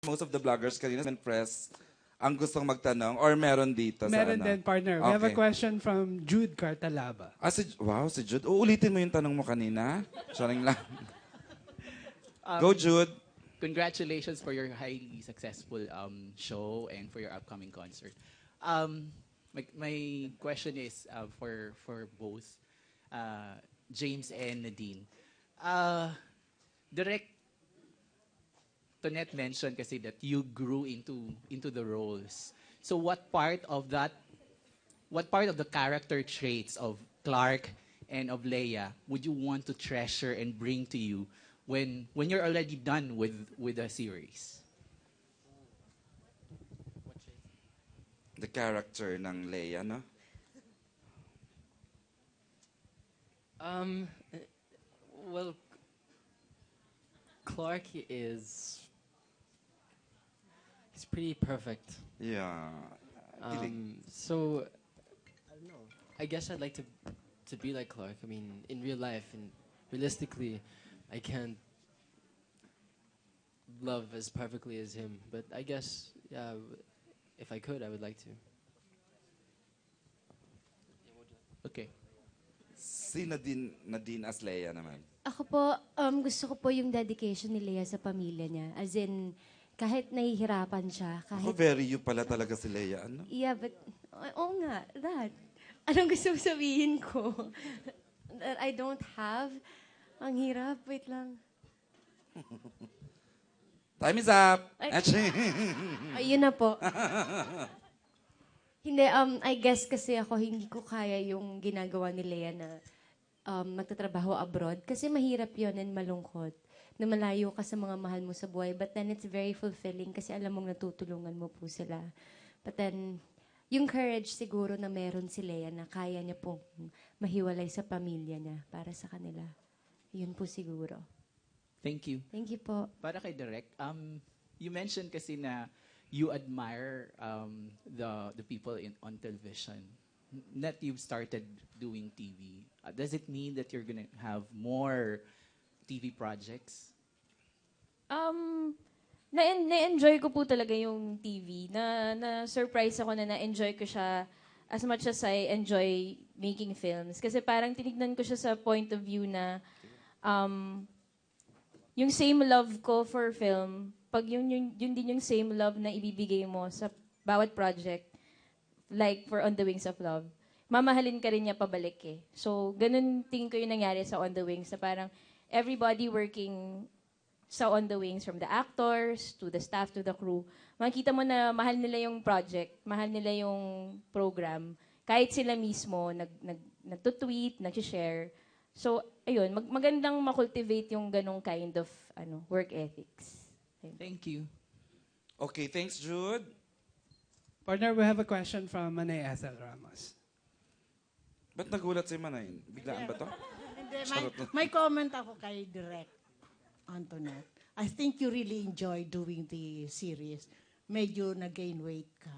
most of the vloggers kanina and press ang gustong magtanong or meron dito sa Meron ano? din, partner. We have a Okay. question from Jude Cartalaba. Wow, si Jude. Uulitin mo yung tanong mo kanina? Charing lang. Go, Jude. Congratulations for your highly successful show and for your upcoming concert. My question is for both James and Nadine. Direct Tonette mentioned kasi that you grew into the roles. So what part of the character traits of Clark and of Leia would you want to treasure and bring to you when you're already done with the series? The character ng Leia, no? Well, Clark is he's pretty perfect. Yeah. Kilig. So I don't know. I guess I'd like to be like Clark. I mean, in real life and realistically, I can't love as perfectly as him. But I guess, yeah, if I could, I would like to. Okay. Si Nadine as Leia naman. Ako po, gusto ko po yung dedication ni Leia sa pamilya niya. As in, kahit nahihirapan siya, Ako, kahit... very you pala talaga si Leia. Ano? Yeah, but... Oo nga, that. Anong gusto mo sabihin ko? That I don't have? Ang hirap, wait lang. Time is up. Ay. Actually. Ayun na po. Hindi, I guess kasi ako hindi ko kaya yung ginagawa ni Leia na magtatrabaho abroad. Kasi mahirap yon and malungkot. Na malayo ka sa mga mahal mo sa buhay. But then it's very fulfilling kasi alam mong natutulungan mo po sila. But then, yung courage siguro na meron si Leia na kaya niya pong mahiwalay sa pamilya niya para sa kanila. Yun po siguro. Thank you. Thank you po. Para kay Direk, you mentioned kasi na you admire the people on television. That you've started doing TV. Does it mean that you're gonna have more TV projects? Na-enjoy ko po talaga yung TV. Na-surprise ako na na-enjoy ko siya as much as I enjoy making films. Kasi parang tinignan ko siya sa point of view na yung same love ko for film, pag yun din yung same love na ibibigay mo sa bawat project, like for On the Wings of Love, mamahalin ka rin niya pabalik eh. So, ganun tingin ko yung nangyari sa On the Wings, na parang everybody working sa On the Wings, from the actors, to the staff, to the crew, makikita mo na mahal nila yung project, mahal nila yung program, kahit sila mismo nagtutweet, nag-share. So, ayun, magandang makultivate yung ganong kind of work ethics. Thank you. Okay, thanks, Jude. Partner, we have a question from Manay Ethel Ramos. Ba't nagulat si Manay? Biglaan ba to? Hindi, may comment ako kay Direk Antoinette. I think you really enjoy doing the series. Medyo nag-gain weight ka.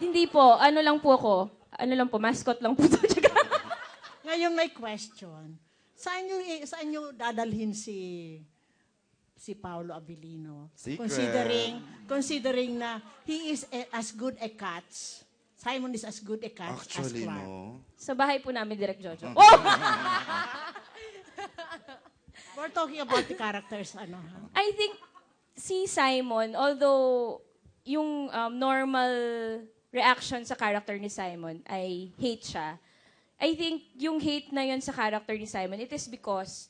Hindi po. Ano lang po ako? Ano lang po? Mascot lang po to. Ngayon may question. Saan nyo dadalhin si Paolo Abilino? Secret. Considering na he is as good a catch. Simon is as good a catch Actually, as Clark. no. Sa bahay po namin, Direk Jojo. Oh! We're talking about the characters, I think si Simon, although yung normal reaction sa character ni Simon ay hate siya, I think yung hate na yun sa character ni Simon, it is because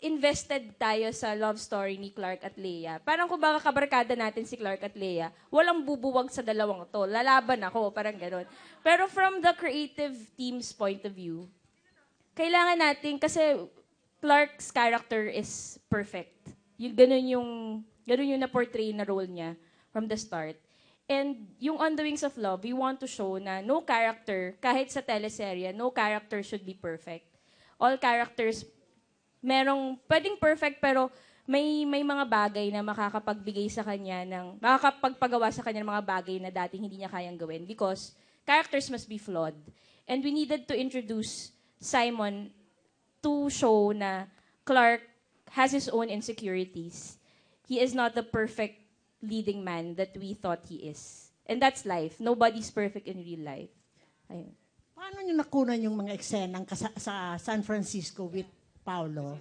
invested tayo sa love story ni Clark at Leia. Parang kung baka kabarkada natin si Clark at Leia, walang bubuwag sa dalawang to. Lalaban ako, parang gano'n. Pero from the creative team's point of view, kailangan natin, kasi Clark's character is perfect. Ganun yung na-portray na role niya from the start. And yung On the Wings of Love, we want to show na no character, kahit sa teleserye, no character should be perfect. All characters, pwedeng perfect, pero may mga bagay na makakapagpagawa sa kanya ng mga bagay na dati hindi niya kayang gawin because characters must be flawed. And we needed to introduce Simon to show na Clark has his own insecurities. he is not the perfect leading man that we thought he is. And that's life. Nobody's perfect in real life. Ayun. Paano nyo nakunan yung mga eksenang sa San Francisco with Paulo?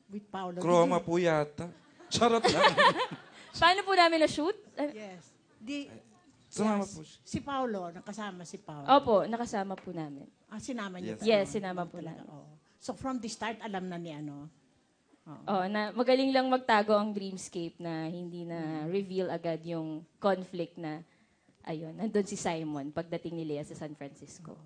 With Paulo. Chroma po yata. Charot lang. Paano po namin na-shoot? Yes. Sumama po siya. Si Paulo, nakasama si Paulo. Opo, nakasama po namin. Sinama niya. Yes. Yes, sinama po Talaga, namin. oo. So from the start, alam na ni ano. Oh, na magaling lang magtago ang dreamscape na hindi na reveal agad yung conflict na ayun, nandun si Simon pagdating ni Lea sa San Francisco.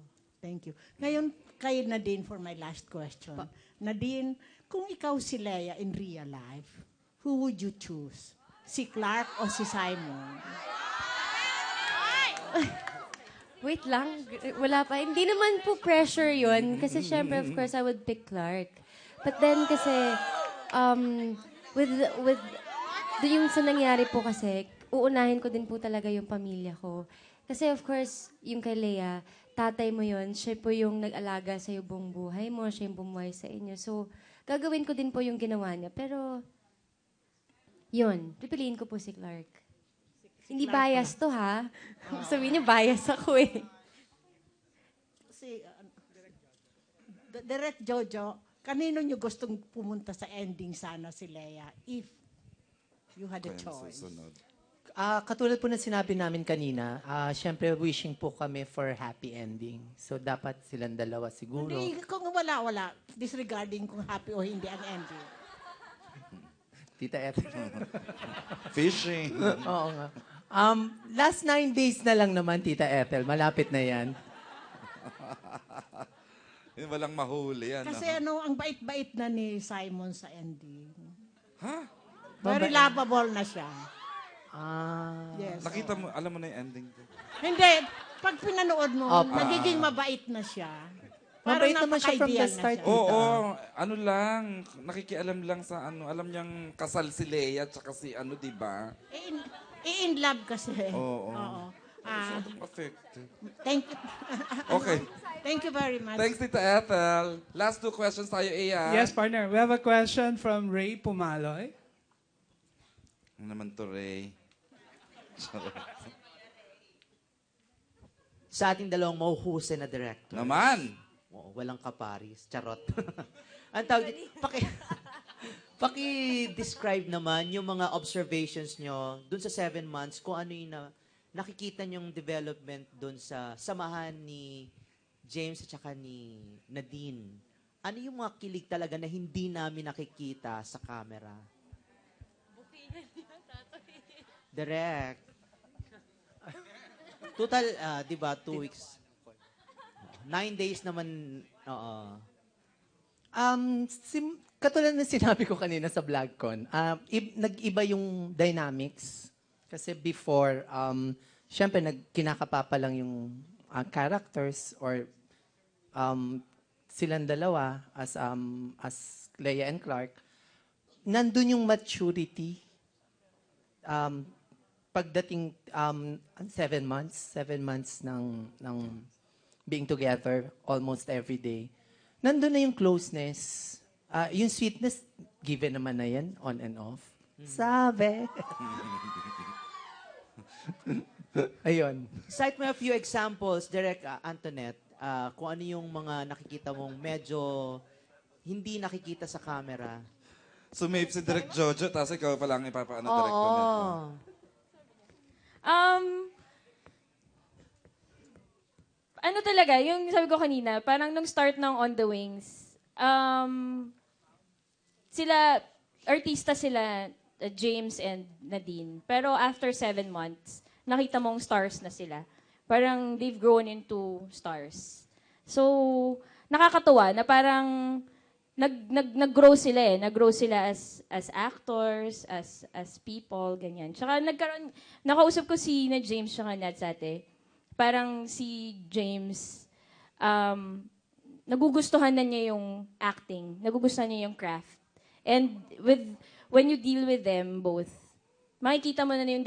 Thank you. Ngayon, kay Nadine for my last question. Nadine, kung ikaw si Lea in real life, who would you choose? Si Clark o si Simon? Wait lang, wala pa. Hindi naman po pressure yun. Kasi syempre, of course, I would pick Clark. But then kasi, with yung sa nangyari po kasi, uunahin ko din po talaga yung pamilya ko. Kasi of course, yung kay Lea, tatay mo yun, siya po yung nag-alaga sa buong buhay mo, siya yung bumuhay sa inyo. So, gagawin ko din po yung ginawa niya. Pero, yun, pipiliin ko po si Clark. Hindi bias to, ha? Sabihin niyo, bias ako eh. Si Direct Jojo, kanino nyo gustong pumunta sa ending sana si Lea if you had a Kaya choice? susunod. Katulad po na sinabi namin kanina, syempre wishing po kami for happy ending. So dapat silang dalawa siguro. Hindi, kung wala, disregarding kung happy o hindi ang ending. Tita Ethel. Fishing. Oo nga. Last 9 days na lang naman, Tita Ethel. Malapit na yan. Yung walang mahuli yan. Kasi ang bait-bait na ni Simon sa ending. Ha? Very lovable na siya. Yes. Nakita mo, alam mo na yung ending ko. Hindi, pag pinanood mo, Opo. nagiging mabait na siya. Mabait naman siya from the napaka-ideal na start. siya. Oo, ano lang, nakikialam lang sa alam niyang kasal si Lea tsaka si di ba? In love kasi. Oo. Ah, Affected. thank you. Okay. Thank you very much. Thanks, Tita Ethel. Last 2 questions tayo, Iya. Yes, partner. We have a question from Ray Pumaloy. Ano naman to, Ray? Charot. Sa ating dalawang mahuhusay na director. Naman! Oo, walang kaparis. Charot. Ang tawag dito, paki-describe naman yung mga observations nyo dun sa 7 months, kung ano yung nakikita nyong development dun sa samahan ni James at saka ni Nadine. Ano yung mga kilig talaga na hindi namin nakikita sa camera? Direct. Total, di ba, 2 weeks. 9 days naman, oo. Katulad na sinabi ko kanina sa VlogCon, nag-iba yung dynamics. Kasi before, syempre, kinakapapa lang yung characters or silang dalawa as Lea and Clark. Nandun yung maturity. Pagdating 7 months ng being together almost every day, nandun na yung closeness. Yung sweetness, given naman na yan, on and off. Sabi. Ayun. Cite mo a few examples, Direk Antoinette, kung ano yung mga nakikita mong medyo hindi nakikita sa camera. Sumave si Direk Jojo, tapos ikaw pa lang ipapaano Direk Tonette. Ano talaga, yung sabi ko kanina, parang nung start ng On the Wings, artista sila, James and Nadine. Pero after 7 months, nakita mong stars na sila. Parang they've grown into stars. So, nakakatuwa na parang nag-grow sila eh. Nag-grow sila as actors, as people, ganyan. Tsaka nakausap ko si na James tsaka Nat Sate. Parang si James, nagugustuhan na niya yung acting. Nagugustuhan niya yung craft. And when you deal with them both, makikita mo na yung